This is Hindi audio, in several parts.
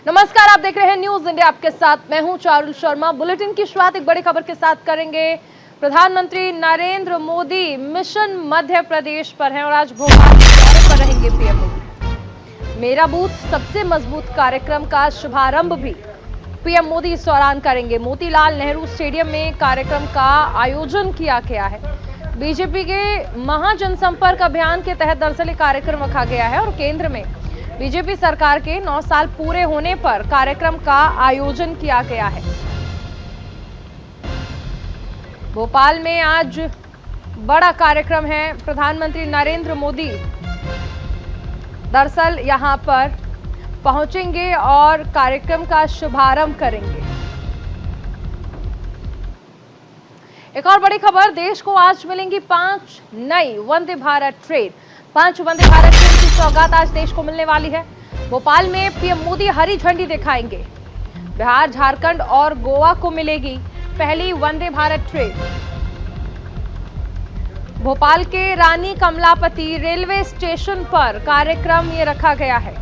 नमस्कार, आप देख रहे हैं न्यूज इंडिया। आपके साथ मैं हूं चारुल शर्मा। बुलेटिन की शुरुआत एक बड़ी खबर के साथ करेंगे। प्रधानमंत्री नरेंद्र मोदी मिशन मध्य प्रदेश पर हैं और आज भोपाल के दौरे पर रहेंगे पीएम मोदी। मेरा बूथ सबसे मजबूत कार्यक्रम का शुभारंभ भी पीएम मोदी इस दौरान करेंगे। मोतीलाल नेहरू स्टेडियम में कार्यक्रम का आयोजन किया गया है। बीजेपी के महाजनसंपर्क अभियान के तहत दरअसल ये कार्यक्रम रखा गया है और केंद्र में बीजेपी सरकार के 9 साल पूरे होने पर कार्यक्रम का आयोजन किया गया है। भोपाल में आज बड़ा कार्यक्रम है। प्रधानमंत्री नरेंद्र मोदी दरअसल यहां पर पहुंचेंगे और कार्यक्रम का शुभारंभ करेंगे। एक और बड़ी खबर, देश को आज मिलेंगी 5 नई वंदे भारत ट्रेन। 5 वंदे भारत ट्रेन की सौगात आज देश को मिलने वाली है। भोपाल में पीएम मोदी हरी झंडी दिखाएंगे। बिहार, झारखंड और गोवा को मिलेगी पहली वंदे भारत ट्रेन। भोपाल के रानी कमलापति रेलवे स्टेशन पर कार्यक्रम ये रखा गया है।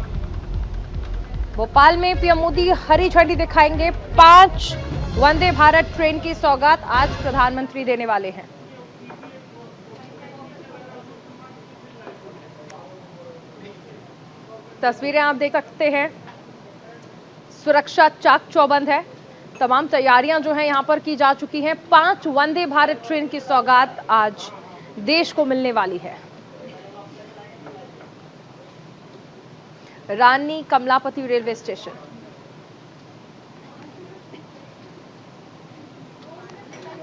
भोपाल में पीएम मोदी हरी झंडी दिखाएंगे। 5 वंदे भारत ट्रेन की सौगात आज प्रधानमंत्री देने वाले हैं। तस्वीरें आप देख सकते हैं। सुरक्षा चाक चौबंद है। तमाम तैयारियां जो है यहां पर की जा चुकी हैं। 5 वंदे भारत ट्रेन की सौगात आज देश को मिलने वाली है। रानी कमलापति रेलवे स्टेशन।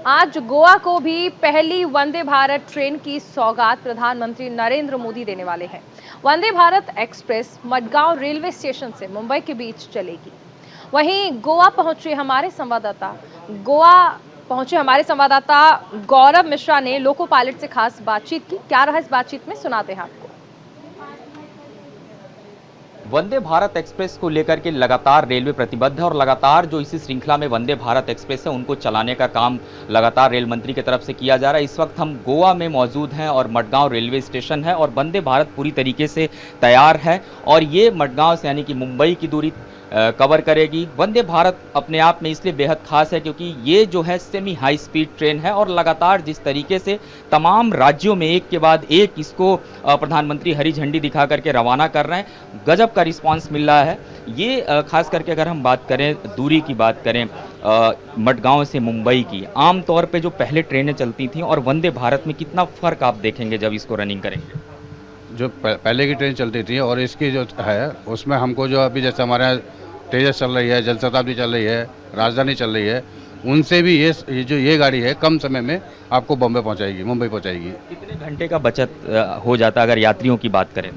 आज गोवा को भी पहली वंदे भारत ट्रेन की सौगात प्रधानमंत्री नरेंद्र मोदी देने वाले हैं। Vande Bharat express Madgaon railway station से मुंबई के बीच चलेगी। वहीं गोवा पहुंचे हमारे संवाददाता गौरव मिश्रा ने लोको पायलट से खास बातचीत की। क्या रहा इस बातचीत में, सुनाते हैं आपको। वंदे भारत एक्सप्रेस को लेकर के लगातार रेलवे प्रतिबद्ध है और लगातार जो इसी श्रृंखला में वंदे भारत एक्सप्रेस है उनको चलाने का काम लगातार रेल मंत्री की तरफ से किया जा रहा है। इस वक्त हम गोवा में मौजूद हैं और मडगांव रेलवे स्टेशन है और वंदे भारत पूरी तरीके से तैयार है और ये मडगांव से यानी कि मुंबई की दूरी कवर करेगी। वंदे भारत अपने आप में इसलिए बेहद खास है क्योंकि ये जो है सेमी हाई स्पीड ट्रेन है और लगातार जिस तरीके से तमाम राज्यों में एक के बाद एक इसको प्रधानमंत्री हरी झंडी दिखा करके रवाना कर रहे हैं, गजब का रिस्पांस मिल रहा है। ये खास करके अगर हम बात करें दूरी की बात करें मडगांव से मुंबई की, आमतौर पे जो पहले ट्रेनें चलती थी और वंदे भारत में कितना फ़र्क आप देखेंगे जब इसको रनिंग करेंगे? जो पहले की ट्रेन चलती थी और इसकी जो है उसमें हमको जो अभी जैसे हमारे यहाँ तेजस चल रही है, जनशताब्दी चल रही है, राजधानी चल रही है, उनसे भी ये गाड़ी है कम समय में आपको बॉम्बे पहुँचाएगी, मुंबई पहुँचाएगी। कितने घंटे का बचत हो जाता है अगर यात्रियों की बात करें?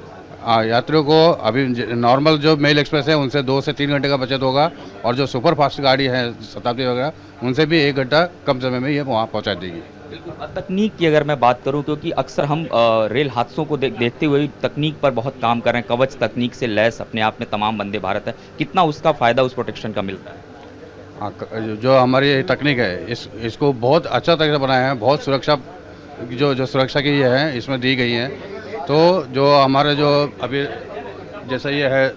यात्रियों को अभी नॉर्मल जो मेल एक्सप्रेस है उनसे 2 से 3 घंटे का बचत होगा और जो सुपर फास्ट गाड़ी है शताब्दी वगैरह उनसे भी 1 घंटा कम समय में ये वहाँ पहुँचा देगी। तकनीक की अगर मैं बात करूं क्योंकि अक्सर हम रेल हादसों को देखते हुए तकनीक पर बहुत काम कर रहे हैं, कवच तकनीक से लैस अपने आप में तमाम वंदे भारत है, कितना उसका फायदा उस प्रोटेक्शन का मिलता है? जो हमारी तकनीक है इसको बहुत अच्छा तरीके से बनाया है, बहुत सुरक्षा जो सुरक्षा की ये है इसमें दी गई है। तो जो हमारे जो अभी जैसा ये है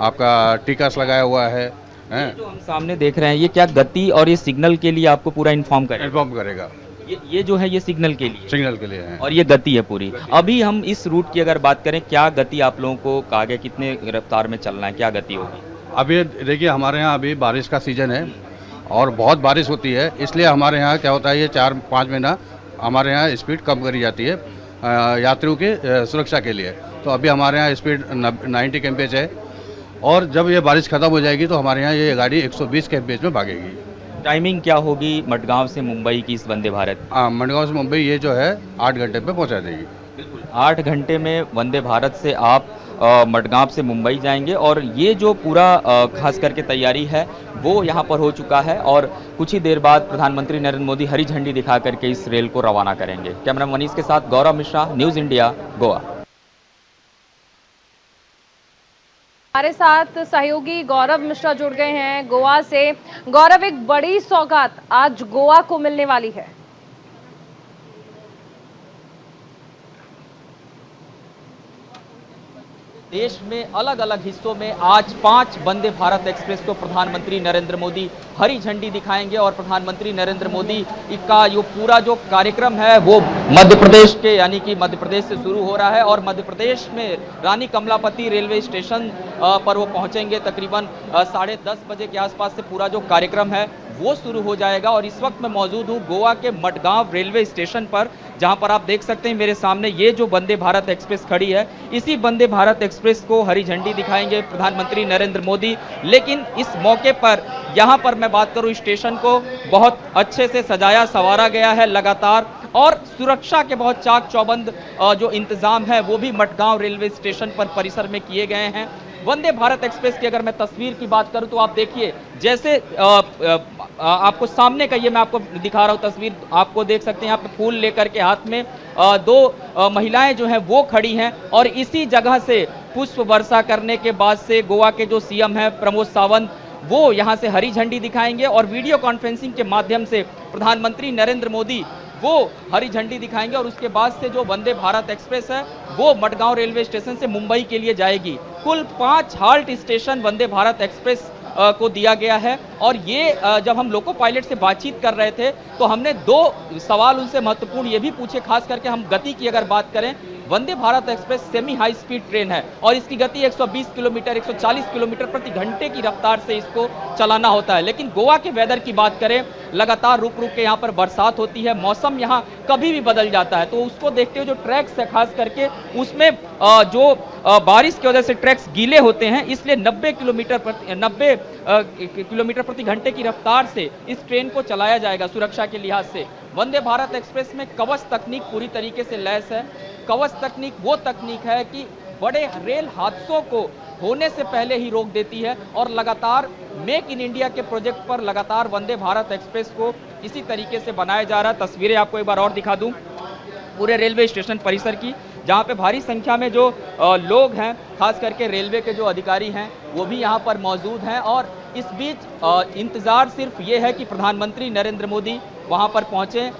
आपका टीकास लगाया हुआ है जो हम सामने देख रहे हैं ये क्या गति और ये सिग्नल के लिए आपको पूरा इन्फॉर्म करेगा। ये जो है ये सिग्नल के लिए है और ये गति है पूरी। अभी हम इस रूट की अगर बात करें, क्या गति आप लोगों को आगे कितने रफ्तार में चलना है, क्या गति होगी? अभी देखिए हमारे यहाँ अभी बारिश का सीजन है और बहुत बारिश होती है, इसलिए हमारे यहाँ क्या होता है ये 4-5 महीना हमारे यहाँ स्पीड कम करी जाती है यात्रियों की सुरक्षा के लिए। तो अभी हमारे यहाँ स्पीड 90 kmph है और जब ये बारिश खत्म हो जाएगी तो हमारे यहाँ ये गाड़ी 120 kmph में भागेगी। टाइमिंग क्या होगी मडगांव से मुंबई की इस वंदे भारत? मडगांव से मुंबई ये जो है 8 घंटे पे पहुंचा देगी। बिल्कुल 8 घंटे में वंदे भारत से आप मडगांव से मुंबई जाएंगे और ये जो पूरा खास करके तैयारी है वो यहाँ पर हो चुका है और कुछ ही देर बाद प्रधानमंत्री नरेंद्र मोदी हरी झंडी दिखा करके इस रेल को रवाना करेंगे। कैमरा मनीष के साथ गौरव मिश्रा, न्यूज़ इंडिया, गोवा। हमारे साथ सहयोगी गौरव मिश्रा जुड़ गए हैं गोवा से। गौरव, एक बड़ी सौगात आज गोवा को मिलने वाली है। देश में अलग अलग हिस्सों में आज 5 वंदे भारत एक्सप्रेस को प्रधानमंत्री नरेंद्र मोदी हरी झंडी दिखाएंगे और प्रधानमंत्री नरेंद्र मोदी का ये पूरा जो कार्यक्रम है वो मध्य प्रदेश के यानी कि मध्य प्रदेश से शुरू हो रहा है और मध्य प्रदेश में रानी कमलापति रेलवे स्टेशन पर वो पहुंचेंगे। तकरीबन 10:30 बजे के आसपास से पूरा जो कार्यक्रम है वो शुरू हो जाएगा। और इस वक्त मैं मौजूद हूँ गोवा के मडगांव रेलवे स्टेशन पर, जहां पर आप देख सकते हैं मेरे सामने ये जो वंदे भारत एक्सप्रेस खड़ी है, इसी वंदे भारत एक्सप्रेस को हरी झंडी दिखाएंगे प्रधानमंत्री नरेंद्र मोदी। लेकिन इस मौके पर यहां पर मैं बात करूं, स्टेशन को बहुत अच्छे से सजाया संवारा गया है लगातार, और सुरक्षा के बहुत चाक चौबंद जो इंतजाम है वो भी मडगांव रेलवे स्टेशन पर परिसर में किए गए हैं। वंदे भारत एक्सप्रेस की अगर मैं तस्वीर की बात करूं तो आप देखिए, जैसे आपको सामने का ये मैं आपको दिखा रहा हूं तस्वीर, आपको देख सकते हैं यहाँ पे फूल लेकर के हाथ में 2 महिलाएं जो हैं वो खड़ी हैं और इसी जगह से पुष्प वर्षा करने के बाद से गोवा के जो सीएम हैं प्रमोद सावंत वो यहाँ से हरी झंडी दिखाएंगे और वीडियो कॉन्फ्रेंसिंग के माध्यम से प्रधानमंत्री नरेंद्र मोदी वो हरी झंडी दिखाएंगे और उसके बाद से जो वंदे भारत एक्सप्रेस है वो मडगांव रेलवे स्टेशन से मुंबई के लिए जाएगी। कुल 5 हाल्ट स्टेशन वंदे भारत एक्सप्रेस को दिया गया है। और ये जब हम लोको पायलट से बातचीत कर रहे थे तो हमने 2 सवाल उनसे महत्वपूर्ण ये भी पूछे, खास करके हम गति की अगर बात करें, Vande Bharat express semi high speed train है और इसकी गति 120 किलोमीटर 140 किलोमीटर प्रति घंटे की रफ्तार से इसको चलाना होता है। लेकिन गोवा के वेदर की बात करें, लगातार रुक रुक के यहाँ पर बरसात होती है, मौसम यहाँ कभी भी बदल जाता है, तो उसको देखते हुए जो ट्रैक्स है खास करके उसमें जो बारिश की वजह से ट्रैक्स गीले होते हैं, इसलिए 90 किलोमीटर प्रति घंटे की रफ्तार से इस ट्रेन को चलाया जाएगा सुरक्षा के लिहाज से। वंदे भारत एक्सप्रेस में कवच तकनीक पूरी तरीके से लैस है। कवच तकनीक वो तकनीक है कि बड़े रेल हादसों को होने से पहले ही रोक देती है और लगातार मेक इन इंडिया के प्रोजेक्ट पर लगातार वंदे भारत एक्सप्रेस को इसी तरीके से बनाया जा रहा है। तस्वीरें आपको एक बार और दिखा दूं पूरे रेलवे स्टेशन परिसर की, जहां पे भारी संख्या में जो लोग हैं, खास करके रेलवे के जो अधिकारी हैं वो भी यहां पर मौजूद हैं। और इस बीच इंतजार सिर्फ ये है कि प्रधानमंत्री नरेंद्र मोदी वहां पर पहुंचे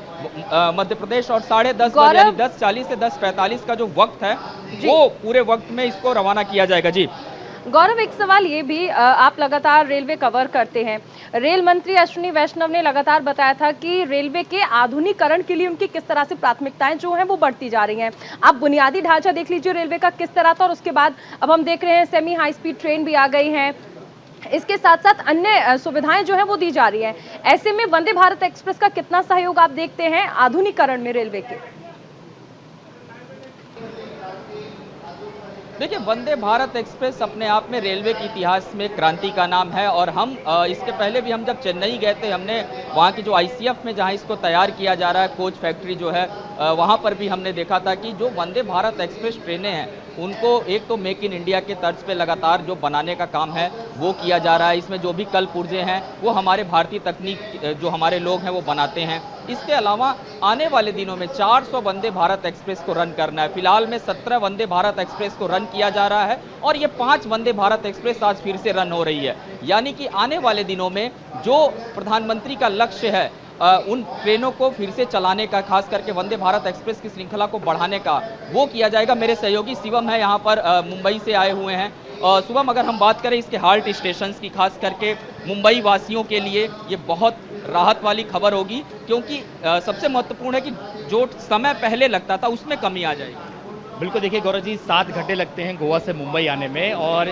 मध्य प्रदेश और 10:30 बजे यानी 10:40 से 10:45 का जो वक्त है वो पूरे वक्त में इसको रवाना किया जाएगा। जी गौरव, एक सवाल ये भी, आप लगातार रेलवे कवर करते हैं, रेल मंत्री अश्विनी वैष्णव ने लगातार बताया था कि रेलवे के आधुनिकीकरण के लिए उनकी किस तरह से प्राथमिकताएं जो हैं वो बढ़ती जा रही हैं। आप बुनियादी ढांचा देख लीजिए रेलवे का किस तरह था और उसके बाद अब हम देख रहे हैं सेमी हाई स्पीड ट्रेन भी आ गई हैं, इसके साथ साथ अन्य सुविधाएं जो है वो दी जा रही हैं। ऐसे में वंदे भारत एक्सप्रेस का कितना सहयोग आप देखते हैं आधुनिकीकरण में रेलवे के? देखिए, वंदे भारत एक्सप्रेस अपने आप में रेलवे के इतिहास में क्रांति का नाम है और हम इसके पहले भी हम जब चेन्नई गए थे, हमने वहाँ की जो आईसीएफ में जहाँ इसको तैयार किया जा रहा है कोच फैक्ट्री जो है वहाँ पर भी हमने देखा था कि जो वंदे भारत एक्सप्रेस ट्रेनें हैं उनको एक तो मेक इन इंडिया के तर्ज पे लगातार जो बनाने का काम है वो किया जा रहा है। इसमें जो भी कल पुर्जे हैं वो हमारे भारतीय तकनीक जो हमारे लोग हैं वो बनाते हैं। इसके अलावा आने वाले दिनों में 400 वंदे भारत एक्सप्रेस को रन करना है। फिलहाल में 17 वंदे भारत एक्सप्रेस को रन किया जा रहा है और ये 5 वंदे भारत एक्सप्रेस आज फिर से रन हो रही है। यानी कि आने वाले दिनों में जो प्रधानमंत्री का लक्ष्य है उन ट्रेनों को फिर से चलाने का, खास करके वंदे भारत एक्सप्रेस की श्रृंखला को बढ़ाने का, वो किया जाएगा। मेरे सहयोगी शिवम है यहाँ पर मुंबई से आए हुए हैं। शुभम, अगर हम बात करें इसके हाल्ट स्टेशंस की, खास करके मुंबई वासियों के लिए ये बहुत राहत वाली खबर होगी, क्योंकि सबसे महत्वपूर्ण है कि जो समय पहले लगता था उसमें कमी आ जाएगी। बिल्कुल, देखिए गौरव जी, 7 घंटे लगते हैं गोवा से मुंबई आने में और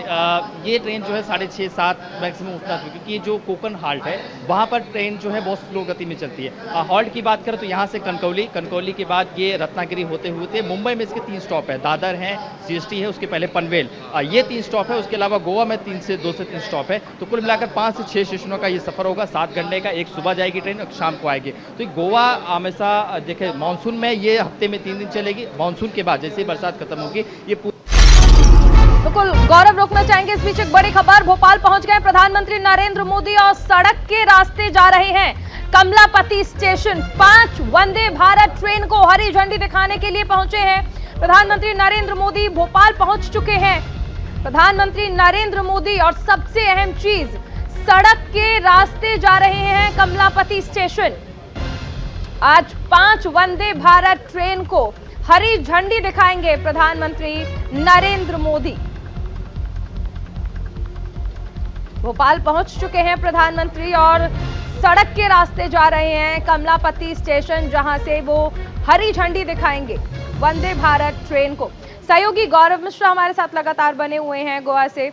ये ट्रेन जो है 6:30-7 मैक्सिमम उतना, क्योंकि जो कोकन हाल्ट है वहाँ पर ट्रेन जो है बहुत स्लो गति में चलती है। हॉल्ट की बात करें तो यहाँ से कनकौली के बाद ये रत्नागिरी होते हुए मुंबई में इसके 3 स्टॉप है, दादर है, सीएसटी है, उसके पहले पनवेल, ये 3 स्टॉप है। उसके अलावा गोवा में 2 से 3 स्टॉप है। तो कुल मिलाकर 5 से 6 स्टेशनों का ये सफर होगा। 7 घंटे का, एक सुबह जाएगी ट्रेन और शाम को आएगी। तो गोवा हमेशा देखे मानसून में ये हफ्ते में 3 दिन चलेगी, मानसून के बाद जैसे बरसात खत्म होगी ये बिल्कुल। गौरव, रोकना चाहेंगे इस बीच एक बड़ी खबर, भोपाल पहुंच गए प्रधानमंत्री नरेंद्र मोदी और सड़क के रास्ते जा रहे हैं कमलापति स्टेशन। 5 वंदे भारत ट्रेन को हरी झंडी दिखाने के लिए पहुंचे हैं प्रधानमंत्री नरेंद्र मोदी। भोपाल पहुंच चुके हैं प्रधानमंत्री नरेंद्र मोदी और सबसे अहम चीज, सड़क के रास्ते जा रहे हैं कमलापति स्टेशन। आज 5 वंदे भारत ट्रेन को हरी झंडी दिखाएंगे प्रधानमंत्री नरेंद्र मोदी। भोपाल पहुंच चुके हैं प्रधानमंत्री और सड़क के रास्ते जा रहे हैं कमलापति स्टेशन, जहां से वो हरी झंडी दिखाएंगे वंदे भारत ट्रेन को। सहयोगी गौरव मिश्रा हमारे साथ लगातार बने हुए हैं गोवा से।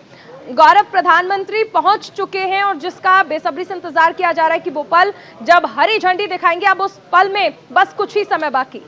गौरव, प्रधानमंत्री पहुंच चुके हैं और जिसका बेसब्री से इंतजार किया जा रहा है कि वो पल जब हरी झंडी दिखाएंगे, अब उस पल में बस कुछ ही समय बाकी।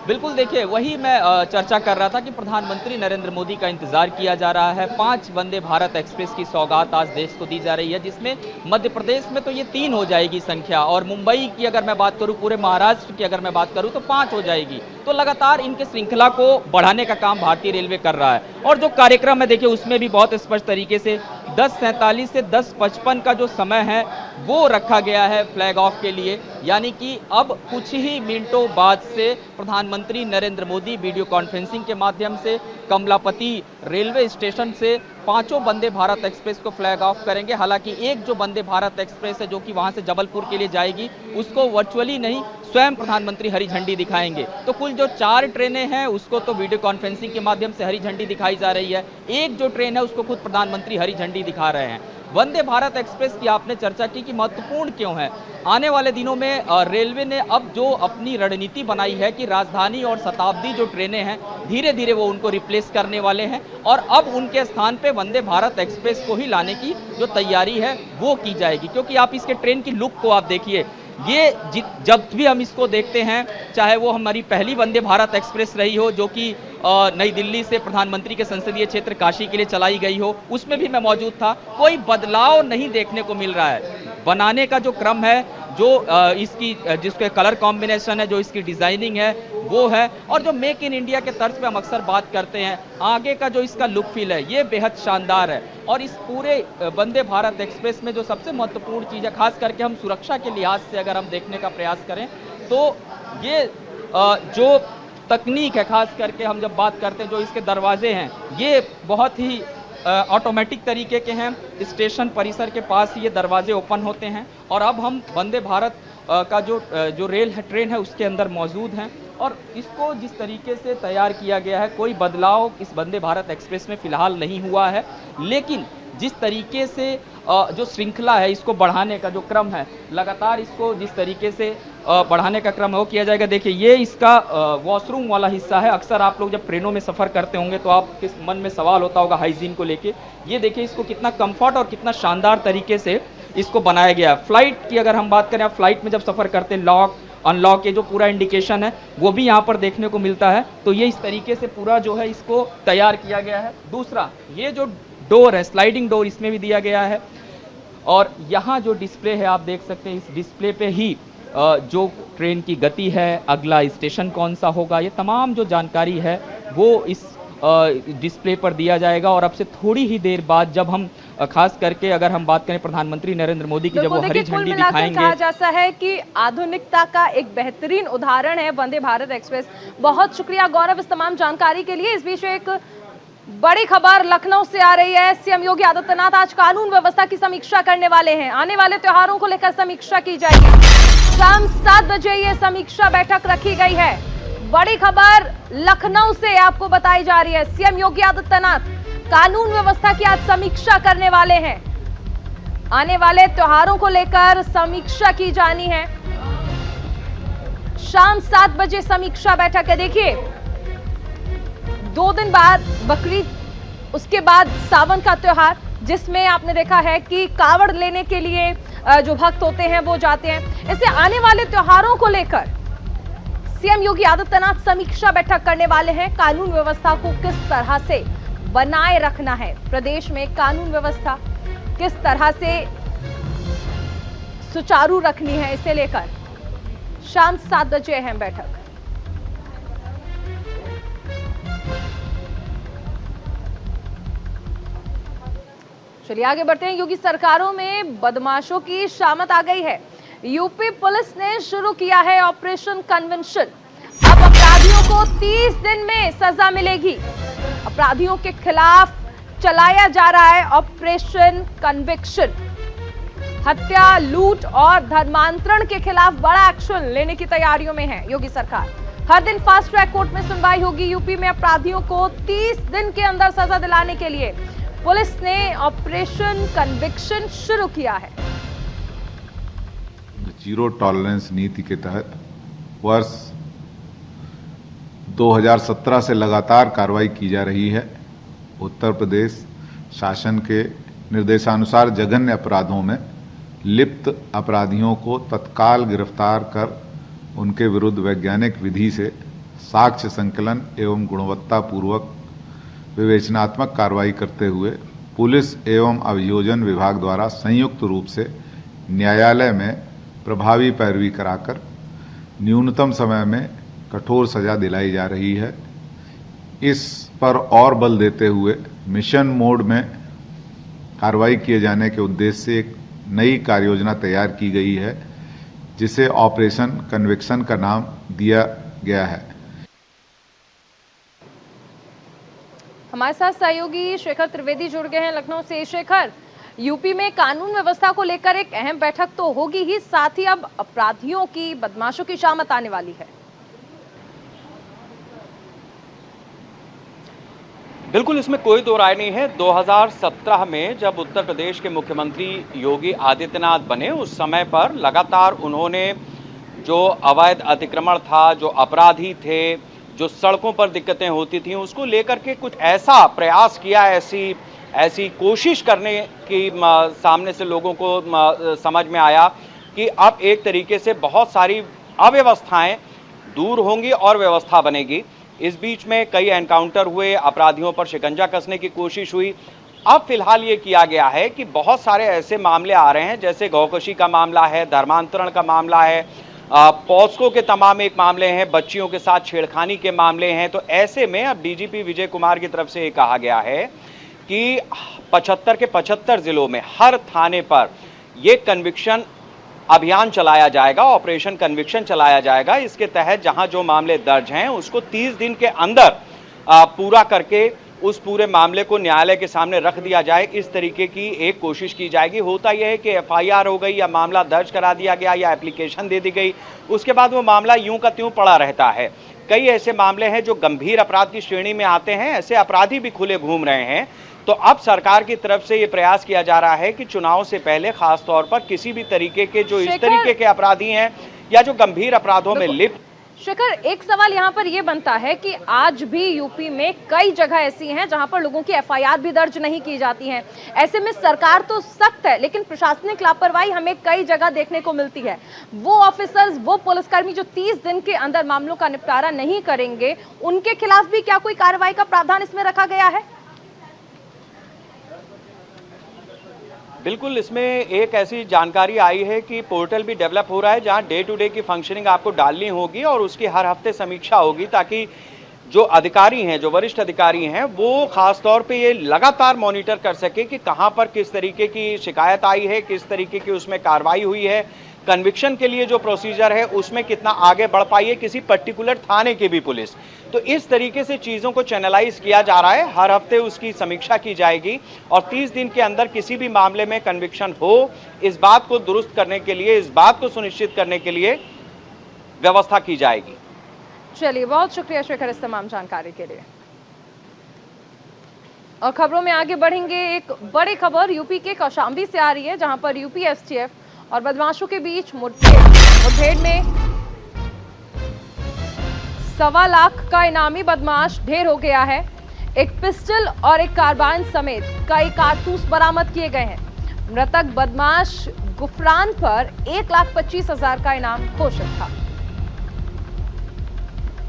बिल्कुल, देखिए वही मैं चर्चा कर रहा था कि प्रधानमंत्री नरेंद्र मोदी का इंतजार किया जा रहा है। 5 वंदे भारत एक्सप्रेस की सौगात आज देश को दी जा रही है, जिसमें मध्य प्रदेश में तो ये 3 हो जाएगी संख्या, और मुंबई की अगर मैं बात करूं, पूरे महाराष्ट्र की अगर मैं बात करूं तो 5 हो जाएगी। तो लगातार इनके श्रृंखला को बढ़ाने का काम भारतीय रेलवे कर रहा है। और जो कार्यक्रम है देखिए उसमें भी बहुत स्पष्ट तरीके से 10:47 से 10:55 का जो समय है वो रखा गया है फ्लैग ऑफ के लिए, यानी कि अब कुछ ही मिनटों बाद से प्रधानमंत्री नरेंद्र मोदी वीडियो कॉन्फ्रेंसिंग के माध्यम से कमलापति रेलवे स्टेशन से 5 वंदे भारत एक्सप्रेस को फ्लैग ऑफ करेंगे। हालांकि एक जो वंदे भारत एक्सप्रेस है जो कि वहां से जबलपुर के लिए जाएगी, उसको वर्चुअली नहीं स्वयं प्रधानमंत्री हरी झंडी दिखाएंगे। तो कुल जो 4 ट्रेनें हैं उसको तो वीडियो कॉन्फ्रेंसिंग के माध्यम से हरी झंडी दिखाई जा रही है, एक जो ट्रेन है उसको खुद प्रधानमंत्री हरी झंडी दिखा रहे हैं। वंदे भारत एक्सप्रेस की आपने चर्चा की कि महत्वपूर्ण क्यों है। आने वाले दिनों में रेलवे ने अब जो अपनी रणनीति बनाई है कि राजधानी और शताब्दी जो ट्रेनें हैं धीरे धीरे वो उनको रिप्लेस करने वाले हैं, और अब उनके स्थान पे वंदे भारत एक्सप्रेस को ही लाने की जो तैयारी है वो की जाएगी। क्योंकि आप इसके ट्रेन की लुक को आप देखिए, ये जब भी हम इसको देखते हैं, चाहे वो हमारी पहली वंदे भारत एक्सप्रेस रही हो जो कि नई दिल्ली से प्रधानमंत्री के संसदीय क्षेत्र काशी के लिए चलाई गई हो, उसमें भी मैं मौजूद था, कोई बदलाव नहीं देखने को मिल रहा है। बनाने का जो क्रम है, जो इसकी जिसके कलर कॉम्बिनेशन है, जो इसकी डिजाइनिंग है वो है, और जो मेक इन इंडिया के तर्ज पे हम अक्सर बात करते हैं, आगे का जो इसका लुक फील है ये बेहद शानदार है। और इस पूरे वंदे भारत एक्सप्रेस में जो सबसे महत्वपूर्ण चीज़ है, खास करके हम सुरक्षा के लिहाज से अगर हम देखने का प्रयास करें तो ये जो तकनीक है, खास करके हम जब बात करते हैं जो इसके दरवाजे हैं ये बहुत ही ऑटोमेटिक तरीके के हैं। स्टेशन परिसर के पास ये दरवाजे ओपन होते हैं, और अब हम वंदे भारत का जो रेल है, ट्रेन है, उसके अंदर मौजूद हैं। और इसको जिस तरीके से तैयार किया गया है, कोई बदलाव इस वंदे भारत एक्सप्रेस में फिलहाल नहीं हुआ है, लेकिन जिस तरीके से जो श्रृंखला है इसको बढ़ाने का जो क्रम है, लगातार इसको जिस तरीके से बढ़ाने का क्रम है वो किया जाएगा। देखिए ये इसका वॉशरूम वाला हिस्सा है। अक्सर आप लोग जब ट्रेनों में सफ़र करते होंगे तो आप किस मन में सवाल होता होगा हाइजीन को लेके। ये देखिए इसको कितना कंफर्ट और कितना शानदार तरीके से इसको बनाया गया है। फ्लाइट की अगर हम बात करें, फ्लाइट में जब सफ़र करते हैं, लॉक अनलॉक के जो पूरा इंडिकेशन है वो भी यहाँ पर देखने को मिलता है। तो ये इस तरीके से पूरा जो है इसको तैयार किया गया है। दूसरा, ये जो डोर है, स्लाइडिंग डोर, इसमें भी दिया गया है। और यहाँ जो डिस्प्ले है आप देख सकते हैं, इस डिस्प्ले पे ही जो ट्रेन की गति है, अगला स्टेशन कौन सा होगा, ये तमाम जो जानकारी है वो इस डिस्प्ले पर दिया जाएगा। और अब से थोड़ी ही देर बाद जब हम खास करके अगर हम बात करें प्रधानमंत्री नरेंद्र मोदी की, जब वो हरी झंडी दिखाएंगे, कहा जाता है कि आधुनिकता का एक बेहतरीन उदाहरण है वंदे भारत एक्सप्रेस। बहुत शुक्रिया गौरव इस तमाम जानकारी के लिए। इस बीच एक बड़ी खबर लखनऊ से आ रही है। सीएम योगी आदित्यनाथ आज कानून व्यवस्था की समीक्षा करने वाले हैं। आने वाले त्योहारों को लेकर समीक्षा की जाएगी। शाम 7 बजे ये समीक्षा बैठक रखी गई है। बड़ी खबर लखनऊ से आपको बताई जा रही है। सीएम योगी आदित्यनाथ कानून व्यवस्था की आज समीक्षा करने वाले हैं। आने वाले त्योहारों को लेकर समीक्षा की जानी है। शाम 7 बजे समीक्षा बैठक है। देखिए 2 दिन बाद बकरीद, उसके बाद सावन का त्योहार, जिसमें आपने देखा है कि कावड़ लेने के लिए जो भक्त होते हैं वो जाते हैं। इससे आने वाले त्योहारों को लेकर सीएम योगी आदित्यनाथ समीक्षा बैठक करने वाले हैं। कानून व्यवस्था को किस तरह से बनाए रखना है, प्रदेश में कानून व्यवस्था किस तरह से सुचारू रखनी है, इसे लेकर शाम 7 बजे अहम बैठक। चलिए आगे बढ़ते हैं। योगी सरकारों में बदमाशों की शामत आ गई है। यूपी पुलिस ने शुरू किया है ऑपरेशन कन्विक्शन। अब अपराधियों को 30 दिन में सजा मिलेगी। अपराधियों के खिलाफ चलाया जा रहा है ऑपरेशन कन्विक्शन। हत्या, लूट और धर्मांतरण के खिलाफ बड़ा एक्शन लेने की तैयारियों में है योगी सरकार। हर दिन फास्ट ट्रैक कोर्ट में सुनवाई होगी। यूपी में अपराधियों को 30 दिन के अंदर सजा दिलाने के लिए पुलिस ने ऑपरेशन कन्विक्शन शुरू किया है। जीरो टॉलरेंस नीति के तहत वर्ष 2017 से लगातार कार्रवाई की जा रही है। उत्तर प्रदेश शासन के निर्देशानुसार जघन्य अपराधों में लिप्त अपराधियों को तत्काल गिरफ्तार कर उनके विरुद्ध वैज्ञानिक विधि से साक्ष्य संकलन एवं गुणवत्तापूर्वक विवेचनात्मक कार्रवाई करते हुए पुलिस एवं अभियोजन विभाग द्वारा संयुक्त रूप से न्यायालय में प्रभावी पैरवी कराकर न्यूनतम समय में कठोर सजा दिलाई जा रही है। इस पर और बल देते हुए मिशन मोड में कार्रवाई किए जाने के उद्देश्य से एक नई कार्ययोजना तैयार की गई है, जिसे ऑपरेशन कन्विक्शन का नाम दिया गया है। हमारे साथ सहयोगी शेखर त्रिवेदी जुड़ गए हैं लखनऊ से। शेखर, यूपी में कानून व्यवस्था को लेकर एक अहम बैठक तो होगी ही, साथ ही अब अपराधियों की, बदमाशों की शामत आने वाली है। बिल्कुल, इसमें कोई दो राय नहीं है। 2017 में जब उत्तर प्रदेश के मुख्यमंत्री योगी आदित्यनाथ बने, उस समय पर लगातार उन्होंने जो अवैध अतिक्रमण था, जो अपराधी थे, जो सड़कों पर दिक्कतें होती थीं, उसको लेकर के कुछ ऐसा प्रयास किया, ऐसी कोशिश करने की सामने से लोगों को समझ में आया कि अब एक तरीके से बहुत सारी अव्यवस्थाएं दूर होंगी और व्यवस्था बनेगी। इस बीच में कई एनकाउंटर हुए, अपराधियों पर शिकंजा कसने की कोशिश हुई। अब फिलहाल ये किया गया है कि बहुत सारे ऐसे मामले आ रहे हैं, जैसे गौकशी का मामला है, धर्मांतरण का मामला है, पॉस्को के तमाम एक मामले हैं, बच्चियों के साथ छेड़खानी के मामले हैं। तो ऐसे में अब डीजीपी विजय कुमार की तरफ से ये कहा गया है कि 75 के 75 जिलों में हर थाने पर ये कन्विक्शन अभियान चलाया जाएगा, ऑपरेशन कन्विक्शन चलाया जाएगा। इसके तहत जहां जो मामले दर्ज हैं उसको 30 दिन के अंदर पूरा करके उस पूरे मामले को न्यायालय के सामने रख दिया जाए, इस तरीके की एक कोशिश की जाएगी। होता यह है कि एफआईआर हो गई या मामला दर्ज करा दिया गया या एप्लीकेशन दे दी गई, उसके बाद वो मामला यूं का त्यों पड़ा रहता है। कई ऐसे मामले हैं जो गंभीर अपराध की श्रेणी में आते हैं, ऐसे अपराधी भी खुले घूम रहे हैं। तो अब सरकार की तरफ से ये प्रयास किया जा रहा है कि चुनाव से पहले खास तौर पर किसी भी तरीके के जो इस तरीके के अपराधी हैं या जो गंभीर अपराधों में लिप्त। शेखर, एक सवाल यहाँ पर यह बनता है कि आज भी यूपी में कई जगह ऐसी हैं जहां पर लोगों की एफआईआर भी दर्ज नहीं की जाती हैं। ऐसे में सरकार तो सख्त है, लेकिन प्रशासनिक लापरवाही हमें कई जगह देखने को मिलती है। वो ऑफिसर्स, वो पुलिसकर्मी जो 30 दिन के अंदर मामलों का निपटारा नहीं करेंगे, उनके खिलाफ भी क्या कोई कार्रवाई का प्रावधान इसमें रखा गया है? बिल्कुल, इसमें एक ऐसी जानकारी आई है कि पोर्टल भी डेवलप हो रहा है जहां डे टू डे की फंक्शनिंग आपको डालनी होगी और उसकी हर हफ्ते समीक्षा होगी, ताकि जो अधिकारी हैं, जो वरिष्ठ अधिकारी हैं, वो खास तौर पे ये लगातार मॉनिटर कर सके कि कहां पर किस तरीके की शिकायत आई है, किस तरीके की उसमें कार्रवाई हुई है, कन्विक्शन के लिए जो प्रोसीजर है उसमें कितना आगे बढ़ पाई है किसी पर्टिकुलर थाने की भी पुलिस। तो इस तरीके से चीज़ों को चैनलाइज किया जा रहा है। हर हफ्ते उसकी समीक्षा की जाएगी और 30 दिन के अंदर किसी भी मामले में कन्विक्शन हो, इस बात को दुरुस्त करने के लिए, इस बात को सुनिश्चित करने के लिए व्यवस्था की जाएगी। चलिए, बहुत शुक्रिया शेखर इस तमाम जानकारी के लिए। और खबरों में आगे बढ़ेंगे। एक बड़ी खबर यूपी के कौशाम्बी से आ रही है, जहां पर यूपी एसटीएफ और बदमाशों के बीच मुठभेड़ में 1.25 लाख का इनामी बदमाश ढेर हो गया है। एक पिस्टल और एक कार्बाइन समेत कई कारतूस बरामद किए गए हैं। मृतक बदमाश गुफरान पर 1,25,000 का इनाम घोषित था।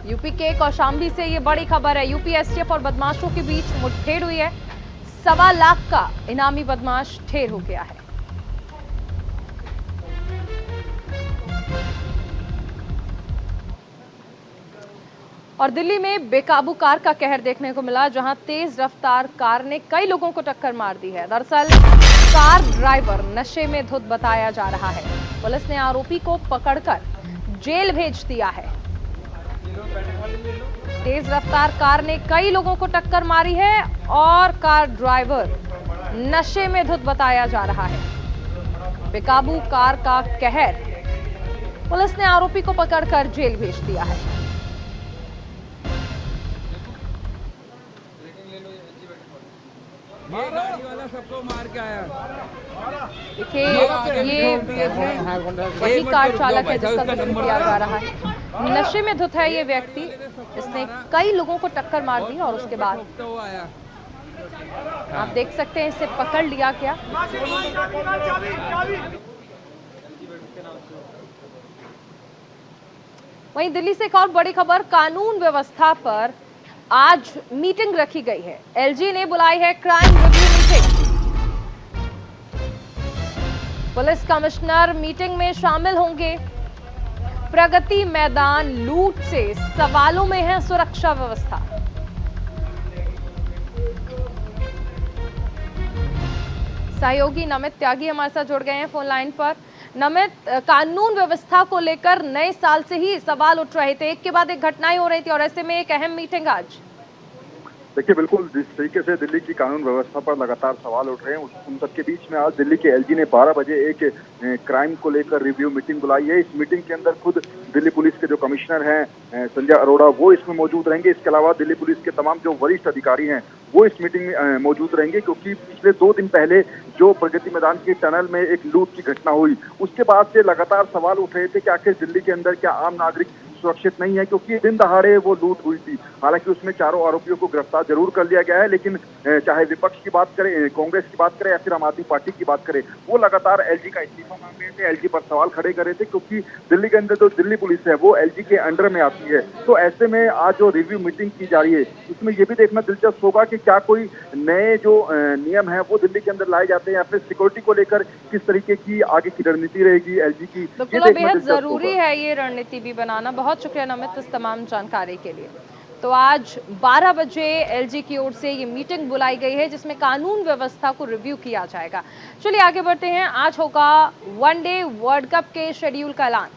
यूपी के कौशाम्बी से ये बड़ी खबर है। यूपी एसटीएफ और बदमाशों के बीच मुठभेड़ हुई है। 1.25 लाख का इनामी बदमाश ढेर हो गया है। और दिल्ली में बेकाबू कार का कहर देखने को मिला, जहां तेज रफ्तार कार ने कई लोगों को टक्कर मार दी है। दरअसल कार ड्राइवर नशे में धुत बताया जा रहा है। पुलिस ने आरोपी को पकड़कर जेल भेज दिया है। तेज रफ्तार कार ने कई लोगों को टक्कर मारी है और कार ड्राइवर नशे में धुत बताया जा रहा है। बेकाबू कार का कहर, पुलिस ने आरोपी को पकड़कर जेल भेज दिया है। गाड़ी वाला सबको मार के आया। देखिए ये वही कार चालक है जिसका जिक्र किया जा रहा है। नशे में धुत है ये व्यक्ति, इसने कई लोगों को टक्कर मार दी और उसके बाद आप देख सकते हैं इसे पकड़ लिया गया। वहीं दिल्ली से एक और बड़ी खबर, कानून व्यवस्था पर आज मीटिंग रखी गई है। एलजी ने बुलाई है crime review meeting. Police commissioner meeting में शामिल होंगे। प्रगति मैदान लूट से सवालों में है सुरक्षा व्यवस्था। सहयोगी नमित त्यागी हमारे साथ जुड़ गए हैं फोन लाइन पर। नमित, कानून व्यवस्था को लेकर नए साल से ही सवाल उठ रहे थे, एक के बाद एक घटनाएं हो रही थी और ऐसे में एक अहम मीटिंग आज। देखिए, बिल्कुल जिस तरीके से दिल्ली की कानून व्यवस्था पर लगातार सवाल उठ रहे हैं, उन सबके बीच में आज दिल्ली के एलजी ने 12 बजे एक क्राइम को लेकर रिव्यू मीटिंग बुलाई है। इस मीटिंग के अंदर खुद दिल्ली पुलिस के जो कमिश्नर हैं संजय अरोड़ा, वो इसमें मौजूद रहेंगे। इसके अलावा दिल्ली पुलिस के तमाम जो वरिष्ठ अधिकारी हैं वो इस मीटिंग में मौजूद रहेंगे, क्योंकि पिछले 2 दिन पहले जो प्रगति मैदान के टनल में एक लूट की घटना हुई, उसके बाद से लगातार सवाल उठ रहे थे कि आखिर दिल्ली के अंदर क्या आम नागरिक सुरक्षित नहीं है, क्योंकि दिन दहाड़े वो लूट हुई थी। हालांकि उसमें चारों आरोपियों को गिरफ्तार जरूर कर लिया गया है, लेकिन चाहे विपक्ष की बात करें, कांग्रेस की बात करें या फिर आम आदमी पार्टी की बात करें, वो लगातार एलजी का इस्तीफा मांग रहे थे, एलजी पर सवाल खड़े कर रहे थे, क्योंकि दिल्ली के अंदर जो दिल्ली पुलिस है वो एलजी के अंडर में आती है। तो ऐसे में आज जो रिव्यू मीटिंग की जा रही है, उसमें ये भी देखना दिलचस्प होगा कि क्या कोई नए जो नियम है वो दिल्ली के अंदर लाए जाते हैं या फिर सिक्योरिटी को लेकर किस तरीके की आगे की रणनीति रहेगी एलजी की। बिल्कुल, बेहद जरूरी है ये रणनीति भी बनाना। बहुत शुक्रिया नमित इस तमाम जानकारी के लिए। तो आज 12 बजे एलजी की ओर से ये मीटिंग बुलाई गई है जिसमें कानून व्यवस्था को रिव्यू किया जाएगा। चलिए आगे बढ़ते हैं। आज होगा वनडे वर्ल्ड कप के शेड्यूल का ऐलान।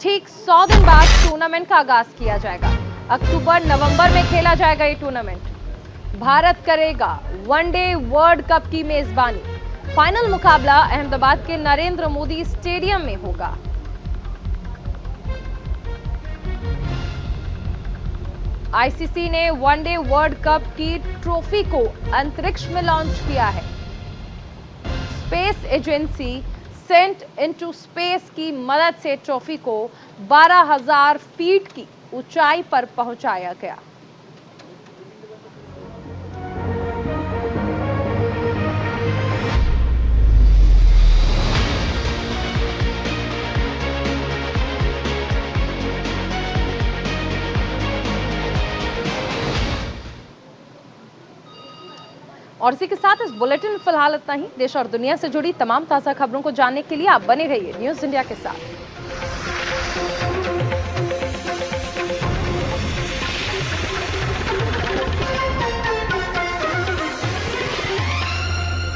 ठीक 100 दिन बाद टूर्नामेंट का आगाज किया जाएगा। अक्टूबर नवंबर में खेला जाएगा ये टूर्नामेंट। भारत करेगा वनडे वर्ल्ड कप की मेजबानी। फाइनल मुकाबला अहमदाबाद के नरेंद्र मोदी स्टेडियम में होगा। आईसीसी ने वनडे वर्ल्ड कप की ट्रॉफी को अंतरिक्ष में लॉन्च किया है। Space agency sent into space की मदद से ट्रॉफी को 12,000 फीट की ऊंचाई पर पहुंचाया गया। और इसी के साथ इस बुलेटिन में फिलहाल इतना ही। देश और दुनिया से जुड़ी तमाम ताजा खबरों को जानने के लिए आप बने रहिए न्यूज़ इंडिया के साथ।